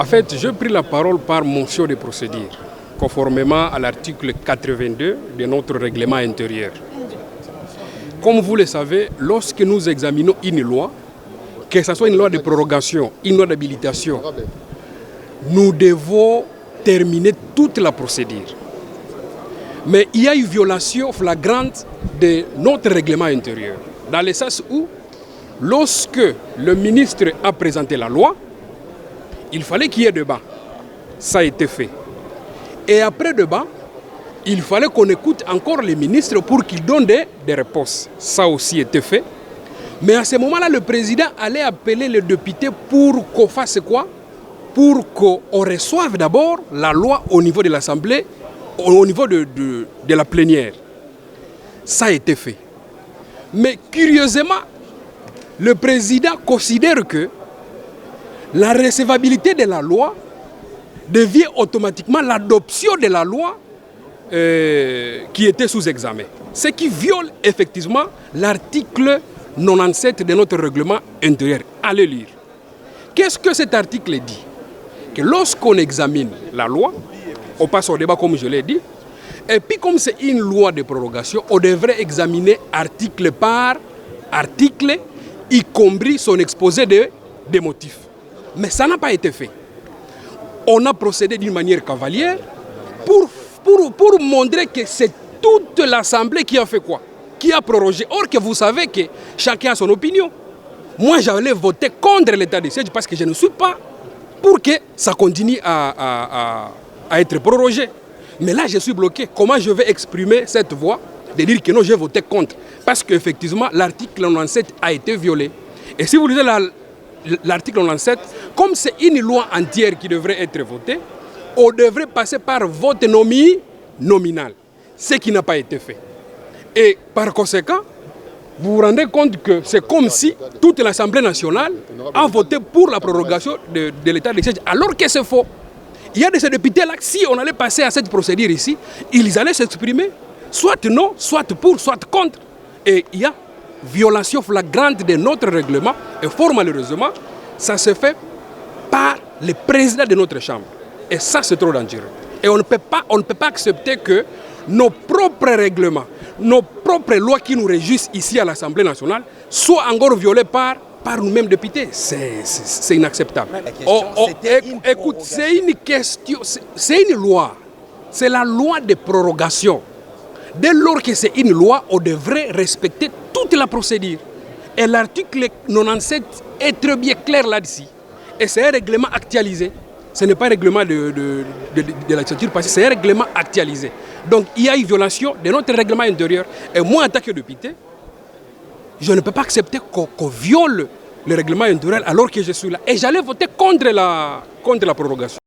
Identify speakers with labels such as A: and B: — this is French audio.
A: En fait, j'ai pris la parole par motion de procédure, conformément à l'article 82 de notre règlement intérieur. Comme vous le savez, lorsque nous examinons une loi, que ce soit une loi de prorogation, une loi d'habilitation, nous devons terminer toute la procédure. Mais il y a une violation flagrante de notre règlement intérieur, dans le sens où, lorsque le ministre a présenté la loi, il fallait qu'il y ait débat. Ça a été fait. Et après débat, il fallait qu'on écoute encore les ministres pour qu'ils donnent des réponses. Ça aussi a été fait. Mais à ce moment-là, le président allait appeler les députés pour qu'on fasse quoi? Pour qu'on reçoive d'abord la loi au niveau de l'Assemblée, au niveau de la plénière. Ça a été fait. Mais curieusement, le président considère que la recevabilité de la loi devient automatiquement l'adoption de la loi qui était sous examen. Ce qui viole effectivement l'article 97 de notre règlement intérieur. Allez lire. Qu'est-ce que cet article dit? Que lorsqu'on examine la loi, on passe au débat comme je l'ai dit, et puis comme c'est une loi de prorogation, on devrait examiner article par article, y compris son exposé des motifs. Mais ça n'a pas été fait. On a procédé d'une manière cavalière pour montrer que c'est toute l'Assemblée qui a fait quoi? Qui a prorogé. Or que vous savez que chacun a son opinion. Moi, j'allais voter contre l'état de siège parce que je ne suis pas pour que ça continue à être prorogé. Mais là, je suis bloqué. Comment je vais exprimer cette voix de dire que non, j'ai voté contre? Parce qu'effectivement, l'article 97 a été violé. Et si vous lisez l'article 97, comme c'est une loi entière qui devrait être votée, on devrait passer par vote nominal, ce qui n'a pas été fait. Et par conséquent, vous vous rendez compte que c'est comme si toute l'Assemblée nationale a voté pour la prorogation de l'état de siège, alors que c'est faux. Il y a de ces députés-là, si on allait passer à cette procédure ici, ils allaient s'exprimer, soit non, soit pour, soit contre. Et il y a violation flagrante de notre règlement, et fort malheureusement, ça se fait par le président de notre Chambre. Et ça, c'est trop dangereux. Et on ne peut pas accepter que nos propres règlements, nos propres lois qui nous régissent ici à l'Assemblée nationale soient encore violées par nous-mêmes députés. C'est inacceptable. Écoute, c'est une question, c'est une loi. C'est la loi de prorogation. Dès lors que c'est une loi, on devrait respecter toute la procédure. Et l'article 97 est très bien clair là-dessus. Et c'est un règlement actualisé. Ce n'est pas un règlement de la structure passée, c'est un règlement actualisé. Donc il y a une violation de notre règlement intérieur. Et moi, en tant que député, je ne peux pas accepter qu'on viole le règlement intérieur alors que je suis là. Et j'allais voter contre la prorogation.